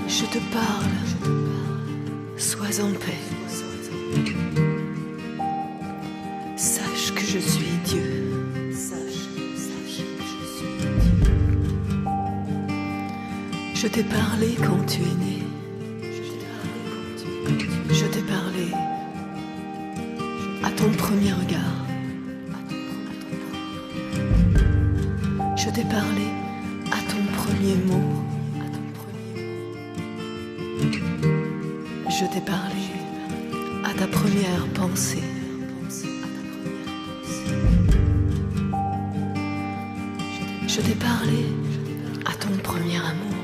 Je te parle, sois en paix. Sache que je suis Dieu. Sache que je suis Dieu. Je t'ai parlé quand tu es né. Je t'ai parlé à ton premier regard. Je t'ai parlé à ton premier mot. Je t'ai parlé à ta première pensée. Je t'ai parlé à ton premier amour.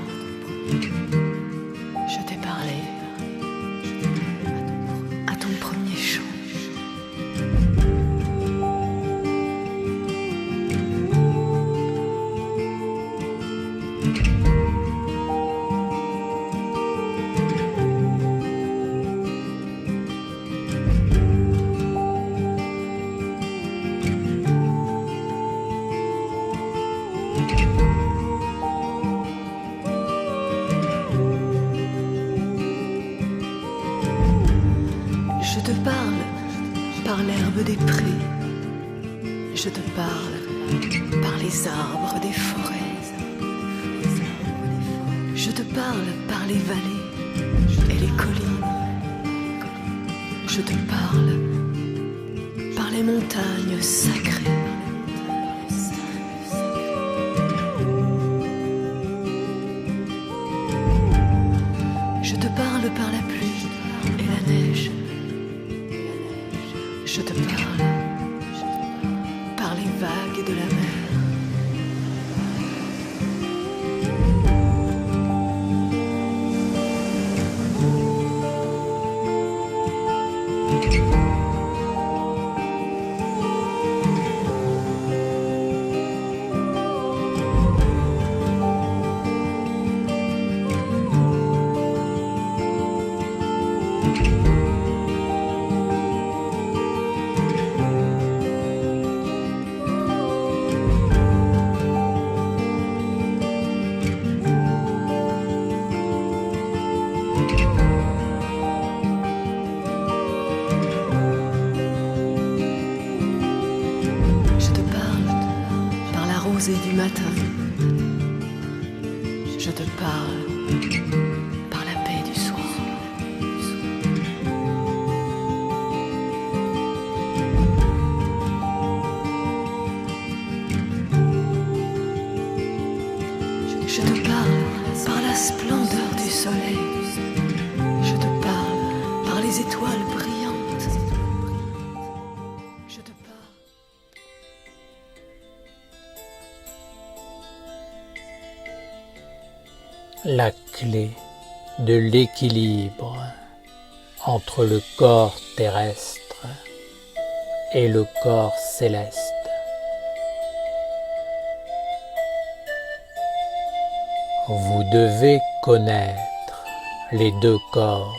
Je t'ai parlé à ton premier chant. Je te parle par l'herbe des prés. Je te parle par les arbres des forêts. Je te parle par les vallées et les collines. Je te parle par les montagnes sacrées. Je te parle par la pluie et la neige. Je te parle par les vagues de la mer. Et du matin, je te parle par la paix du soir. Je te parle par la splendeur du soleil. Je te parle par les étoiles brillantes. Je te parle. La clé de l'équilibre entre le corps terrestre et le corps céleste. Vous devez connaître les deux corps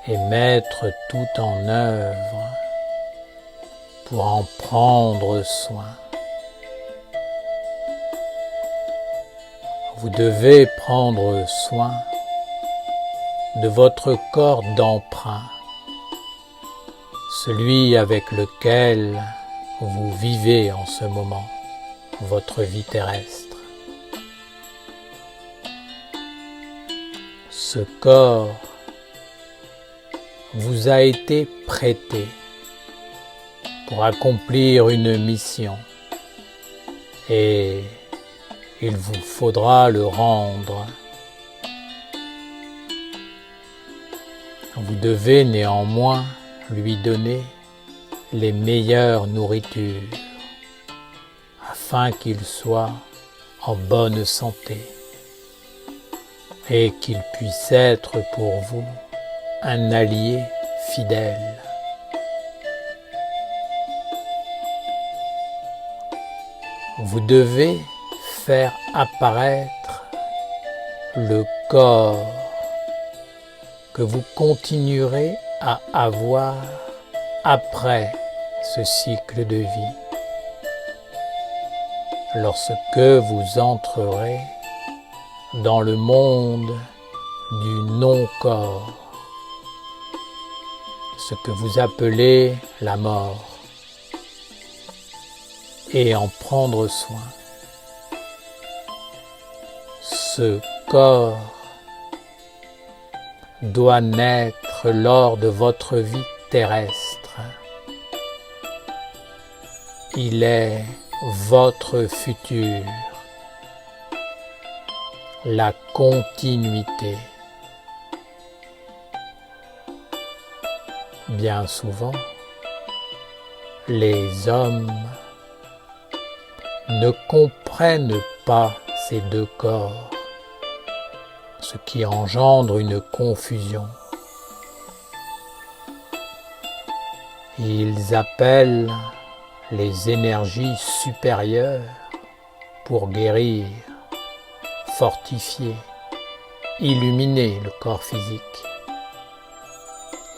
et mettre tout en œuvre pour en prendre soin. Vous devez prendre soin de votre corps d'emprunt, celui avec lequel vous vivez en ce moment votre vie terrestre. Ce corps vous a été prêté pour accomplir une mission et il vous faudra le rendre. Vous devez néanmoins lui donner les meilleures nourritures afin qu'il soit en bonne santé et qu'il puisse être pour vous un allié fidèle. Vous devez faire apparaître le corps que vous continuerez à avoir après ce cycle de vie. Lorsque vous entrerez dans le monde du non-corps, ce que vous appelez la mort, et en prendre soin. Ce corps doit naître lors de votre vie terrestre. Il est votre futur, la continuité. Bien souvent, les hommes ne comprennent pas ces deux corps, ce qui engendre une confusion. Ils appellent les énergies supérieures pour guérir, fortifier, illuminer le corps physique.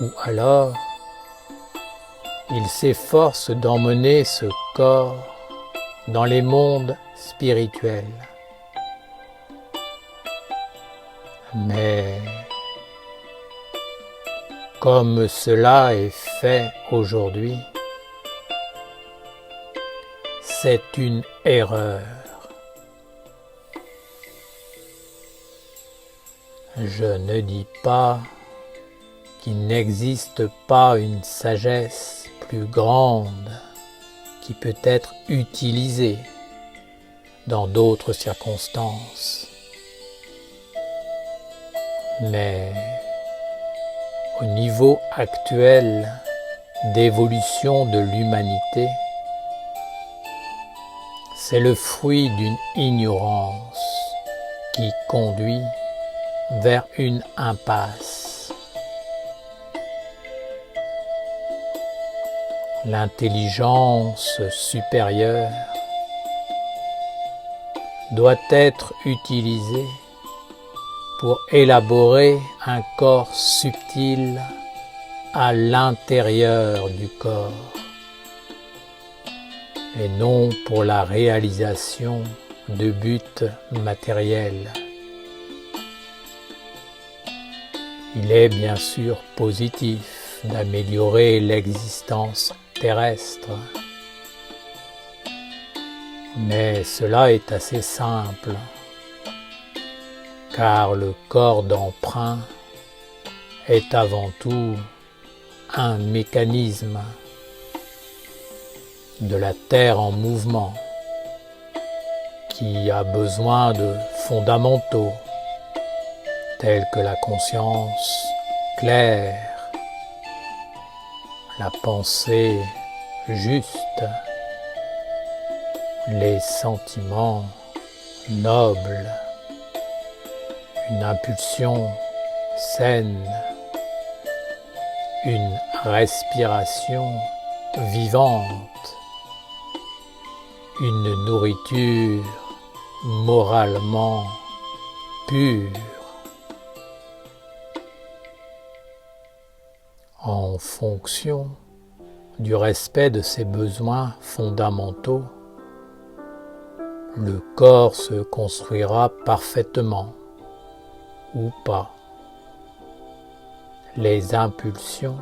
Ou alors, ils s'efforcent d'emmener ce corps dans les mondes spirituels. Mais comme cela est fait aujourd'hui, c'est une erreur. Je ne dis pas qu'il n'existe pas une sagesse plus grande qui peut être utilisée dans d'autres circonstances. Mais au niveau actuel d'évolution de l'humanité, c'est le fruit d'une ignorance qui conduit vers une impasse. L'intelligence supérieure doit être utilisée pour élaborer un corps subtil à l'intérieur du corps et non pour la réalisation de buts matériels. Il est bien sûr positif d'améliorer l'existence terrestre, mais cela est assez simple, car le corps d'emprunt est avant tout un mécanisme de la Terre en mouvement qui a besoin de fondamentaux tels que la conscience claire, la pensée juste, les sentiments nobles, une impulsion saine, une respiration vivante, une nourriture moralement pure. En fonction du respect de ces besoins fondamentaux, le corps se construira parfaitement ou pas. Les impulsions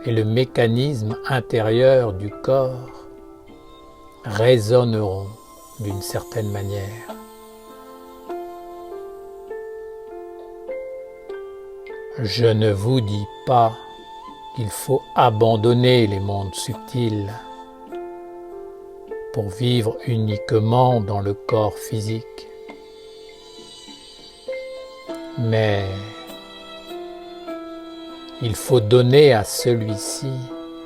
et le mécanisme intérieur du corps résonneront d'une certaine manière. Je ne vous dis pas qu'il faut abandonner les mondes subtils pour vivre uniquement dans le corps physique. Mais il faut donner à celui-ci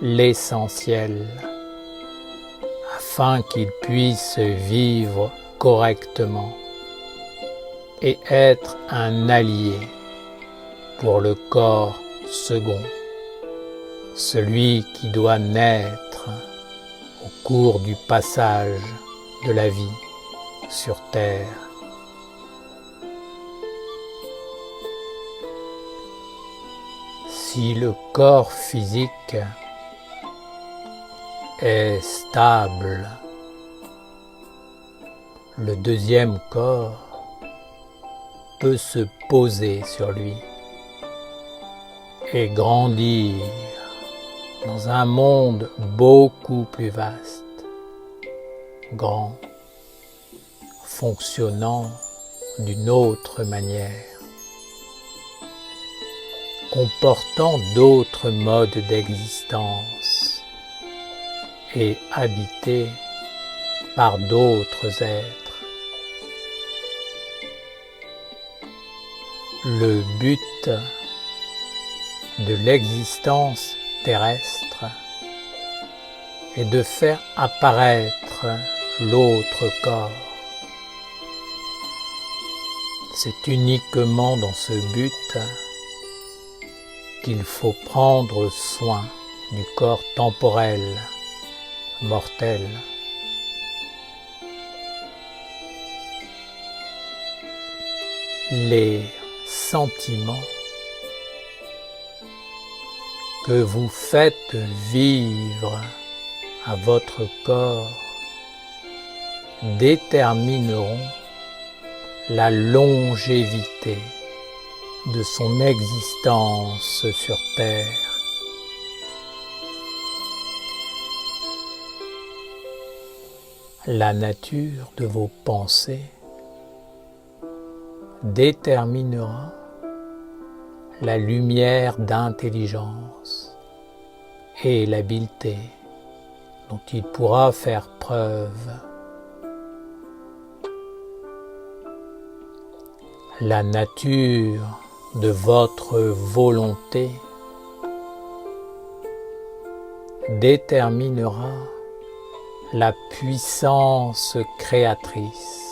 l'essentiel afin qu'il puisse vivre correctement et être un allié pour le corps second, celui qui doit naître au cours du passage de la vie sur Terre. Si le corps physique est stable, le deuxième corps peut se poser sur lui et grandir dans un monde beaucoup plus vaste, grand, fonctionnant d'une autre manière, comportant d'autres modes d'existence et habité par d'autres êtres. Le but de l'existence terrestre est de faire apparaître l'autre corps. C'est uniquement dans ce but qu'il faut prendre soin du corps temporel, mortel. Les sentiments que vous faites vivre à votre corps détermineront la longévité de son existence sur Terre. La nature de vos pensées déterminera la lumière d'intelligence et l'habileté dont il pourra faire preuve. La nature de votre volonté déterminera la puissance créatrice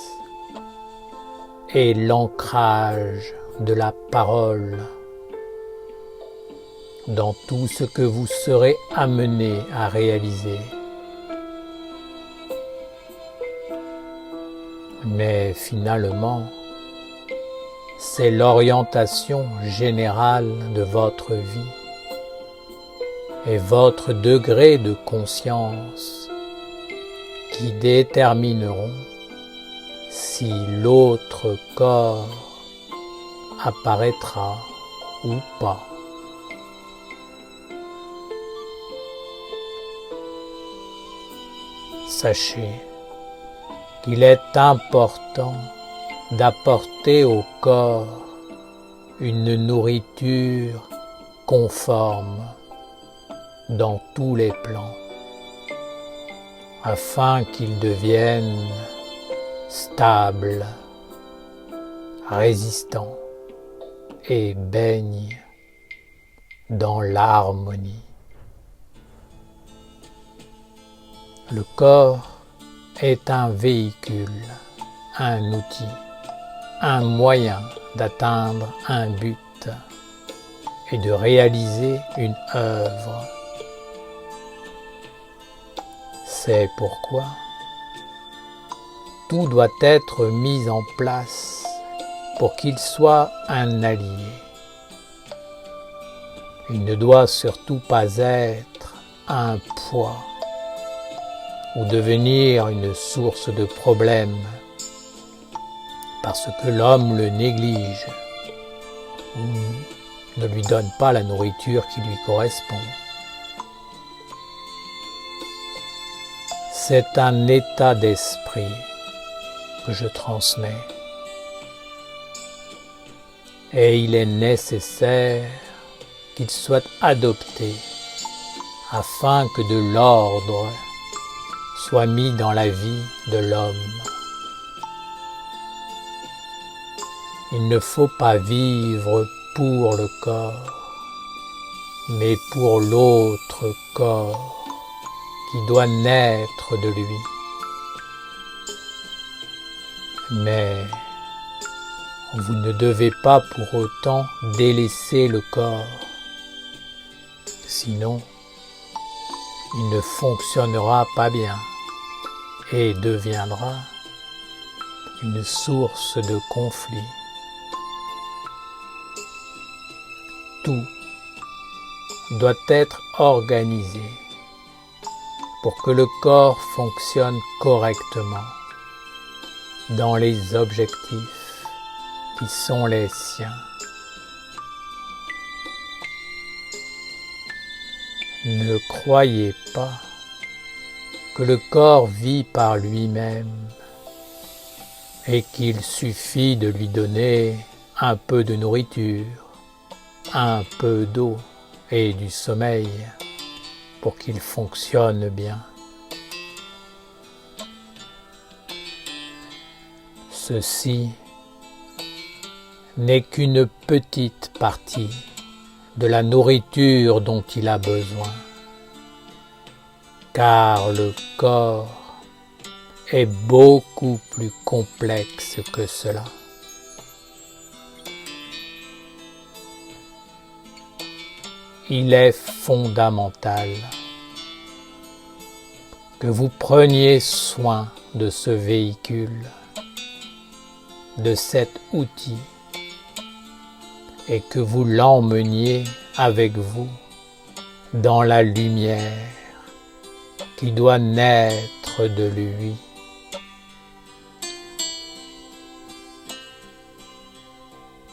et l'ancrage de la parole dans tout ce que vous serez amené à réaliser. Mais finalement, c'est l'orientation générale de votre vie et votre degré de conscience qui détermineront si l'autre corps apparaîtra ou pas. Sachez qu'il est important d'apporter au corps une nourriture conforme dans tous les plans, afin qu'il devienne stable, résistant et baigne dans l'harmonie. Le corps est un véhicule, un outil, un moyen d'atteindre un but et de réaliser une œuvre. C'est pourquoi tout doit être mis en place pour qu'il soit un allié. Il ne doit surtout pas être un poids ou devenir une source de problèmes parce que l'homme le néglige ou ne lui donne pas la nourriture qui lui correspond. C'est un état d'esprit que je transmets et il est nécessaire qu'il soit adopté afin que de l'ordre soit mis dans la vie de l'homme. Il ne faut pas vivre pour le corps, mais pour l'autre corps qui doit naître de lui. Mais vous ne devez pas pour autant délaisser le corps, sinon il ne fonctionnera pas bien et deviendra une source de conflit. Tout doit être organisé pour que le corps fonctionne correctement dans les objectifs qui sont les siens. Ne croyez pas que le corps vit par lui-même et qu'il suffit de lui donner un peu de nourriture, un peu d'eau et du sommeil pour qu'il fonctionne bien. Ceci n'est qu'une petite partie de la nourriture dont il a besoin, car le corps est beaucoup plus complexe que cela. Il est fondamental que vous preniez soin de ce véhicule, de cet outil, et que vous l'emmeniez avec vous dans la lumière qui doit naître de lui.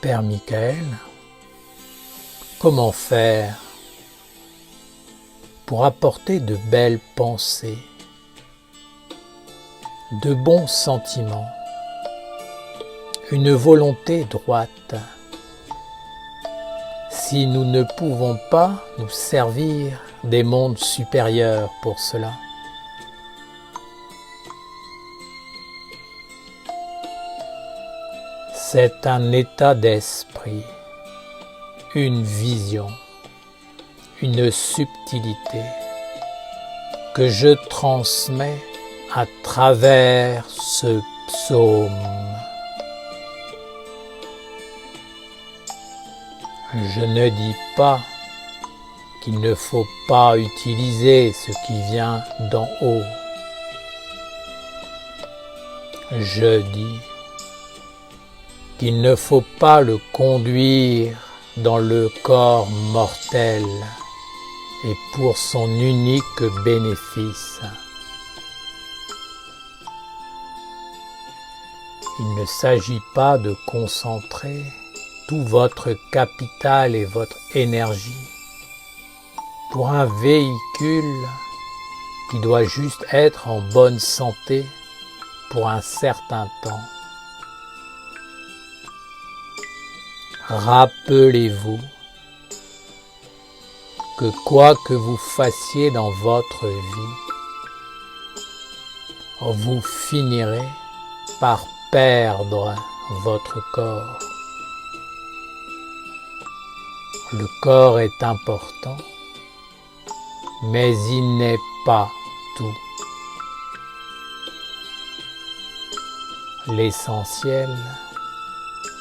Père Michael, comment faire pour apporter de belles pensées, de bons sentiments, une volonté droite, si nous ne pouvons pas nous servir des mondes supérieurs pour cela? C'est un état d'esprit, une vision, une subtilité que je transmets à travers ce psaume. Je ne dis pas qu'il ne faut pas utiliser ce qui vient d'en haut. Je dis qu'il ne faut pas le conduire dans le corps mortel et pour son unique bénéfice. Il ne s'agit pas de concentrer tout votre capital et votre énergie pour un véhicule qui doit juste être en bonne santé pour un certain temps. Rappelez-vous que quoi que vous fassiez dans votre vie, vous finirez par perdre votre corps. Le corps est important, mais il n'est pas tout. L'essentiel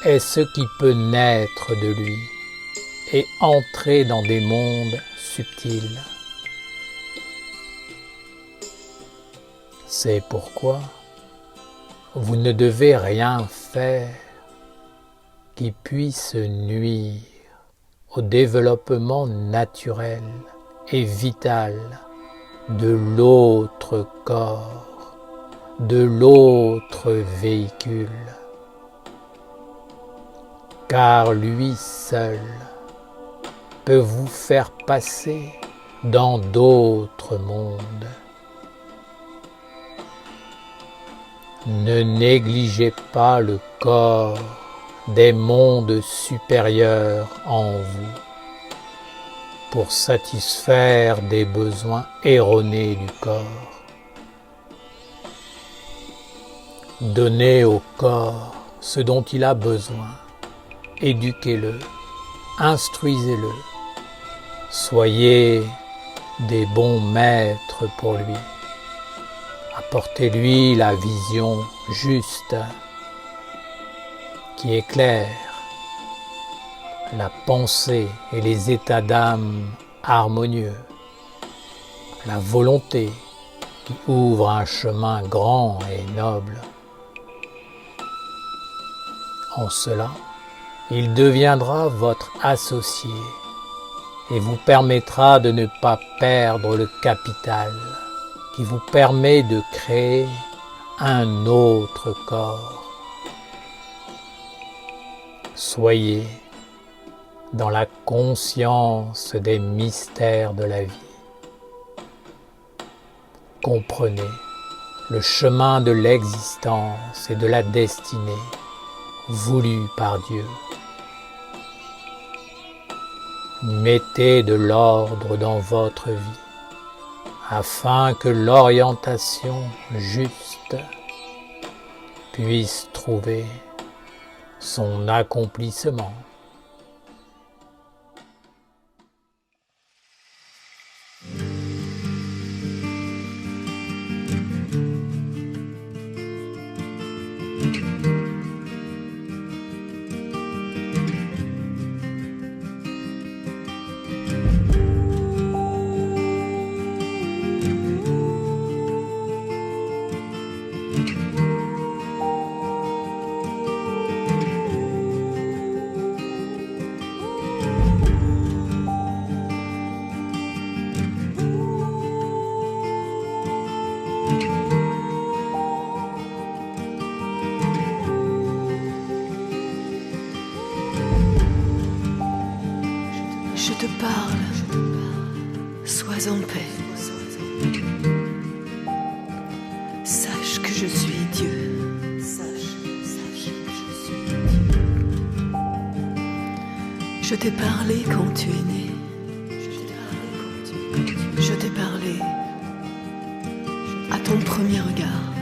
est ce qui peut naître de lui et entrer dans des mondes subtils. C'est pourquoi vous ne devez rien faire qui puisse nuire au développement naturel et vital de l'autre corps, de l'autre véhicule, car lui seul peut vous faire passer dans d'autres mondes. Ne négligez pas le corps des mondes supérieurs en vous pour satisfaire des besoins erronés du corps. Donnez au corps ce dont il a besoin, éduquez-le, instruisez-le, soyez des bons maîtres pour lui. Apportez-lui la vision juste qui éclaire la pensée et les états d'âme harmonieux, la volonté qui ouvre un chemin grand et noble. En cela, il deviendra votre associé et vous permettra de ne pas perdre le capital qui vous permet de créer un autre corps. Soyez dans la conscience des mystères de la vie. Comprenez le chemin de l'existence et de la destinée voulue par Dieu. Mettez de l'ordre dans votre vie afin que l'orientation juste puisse trouver son accomplissement. Je te parle, sois en paix. Sache que je suis Dieu. Je t'ai parlé quand tu es né. Je t'ai parlé à ton premier regard.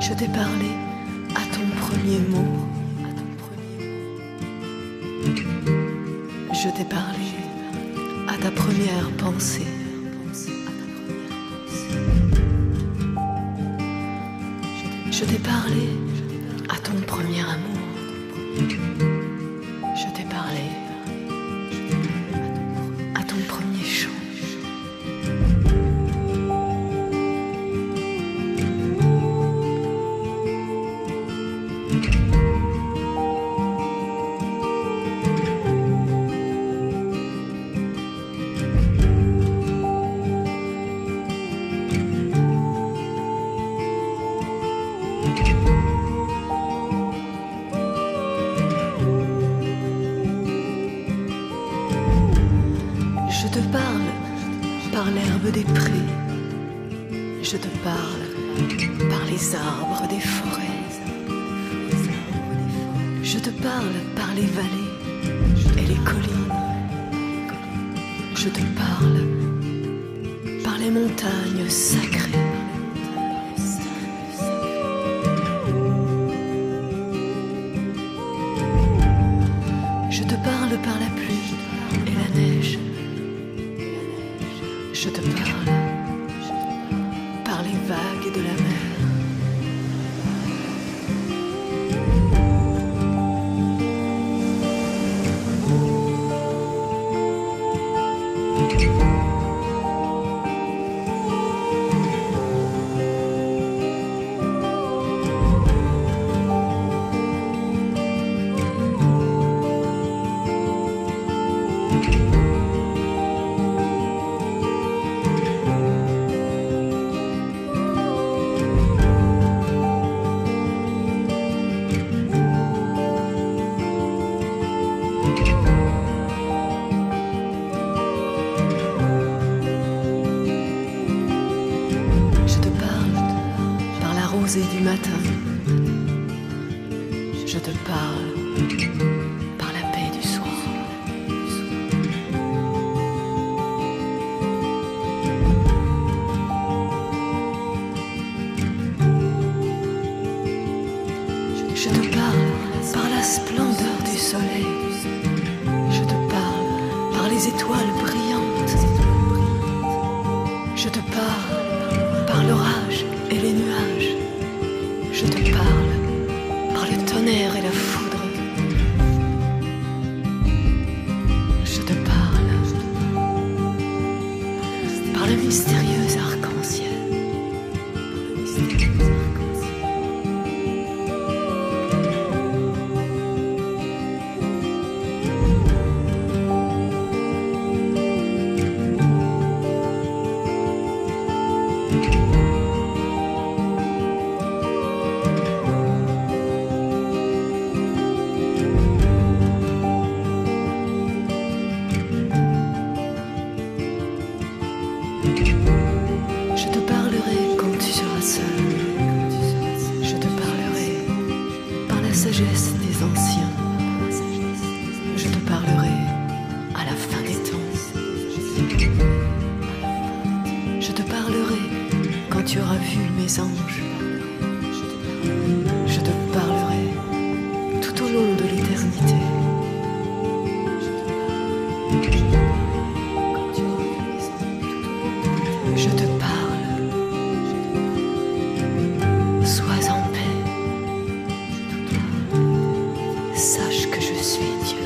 Je t'ai parlé à ton premier mot. Je t'ai parlé à ta première pensée. Je t'ai parlé à ton premier amour. Je t'ai parlé à ton premier chant. Je te parle par l'herbe des prés. Je te parle par les arbres des forêts. Je te parle par les vallées et les collines. Je te parle par les montagnes sacrées. Je te parle par la pluie et la neige. Je te parle par les vagues de la mer. Rosée du matin, je te parle par la paix du soir. Je te parle par la splendeur du soleil. Je te parle par les étoiles brillantes. Je te parle par l'orage et les nuages. Je te parle par le tonnerre et la foudre. Je te parle par le mystérieux arc-en-ciel. sagesse des anciens. Je te parlerai à la fin des temps. Je te parlerai quand tu auras vu mes anges. Je te parlerai tout au long de l'éternité. Je te parle. Sois en paix. Sache que je suis Dieu.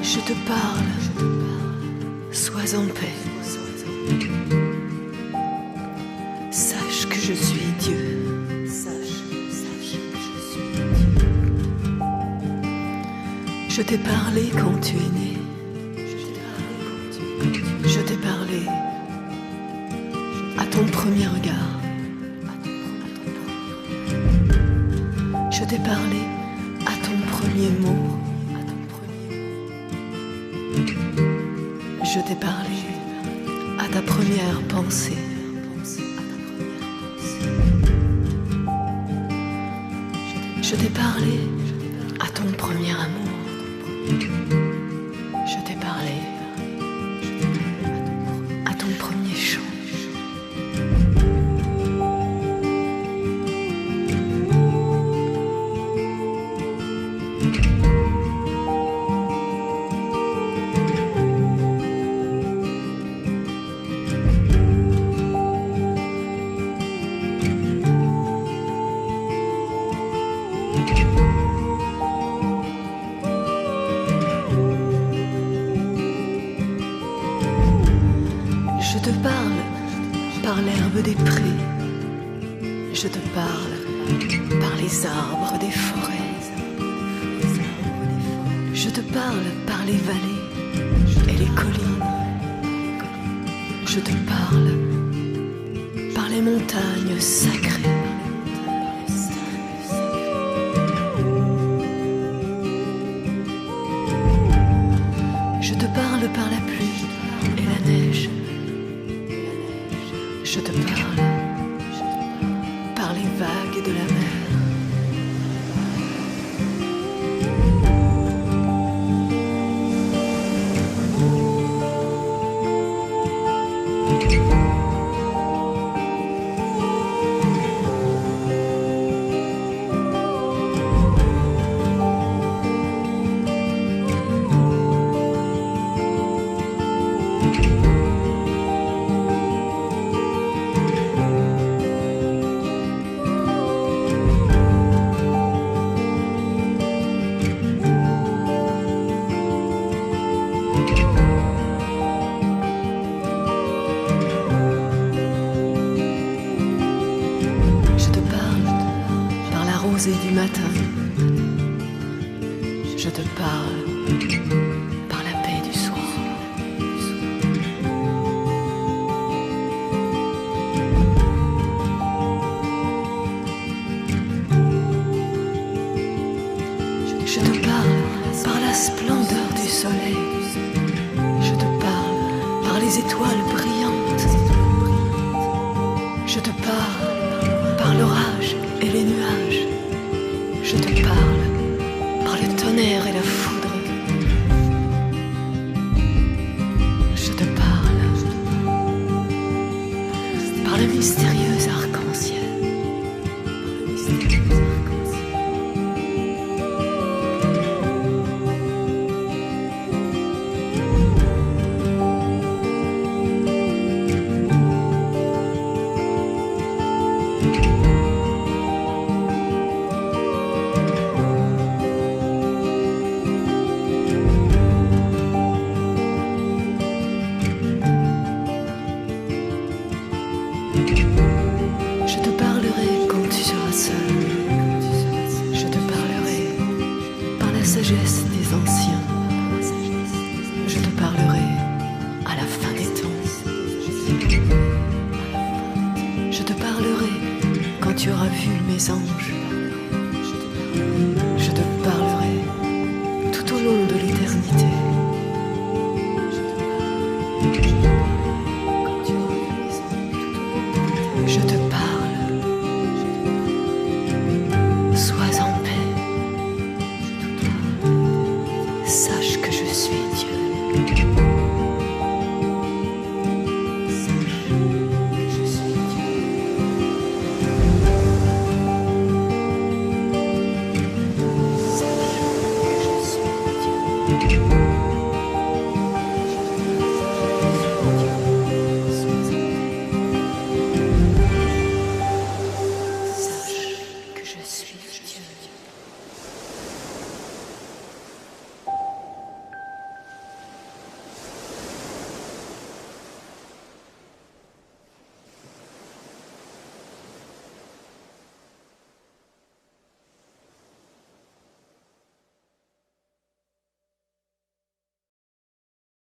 Je te parle, sois en paix. Sache que je suis Dieu. Je t'ai parlé quand tu es né. Je t'ai parlé à ton premier regard. Je t'ai parlé à ton premier mot. Je t'ai parlé à ta première pensée. Je t'ai parlé à ton premier amour. Je t'ai parlé à ton premier chant. Je te parle par l'herbe des prés. Je te parle par les arbres des forêts. Je te parle par les vallées et les collines. Je te parle par les montagnes sacrées. Je te parle par la pluie et la neige. Je te parle par les vagues de la mer. Rosée du matin, je te parle par la paix du soir. Je te parle par la splendeur du soleil. les étoiles brillantes. Je te parle par l'orage et les nuages. Je te parle par le tonnerre et la foudre. Je te parle par le mystérieux arc-en-ciel. Je te parlerai quand tu seras seul. Je te parlerai par la sagesse des anciens. Je te parlerai à la fin des temps. Je te parlerai quand tu auras vu mes anges.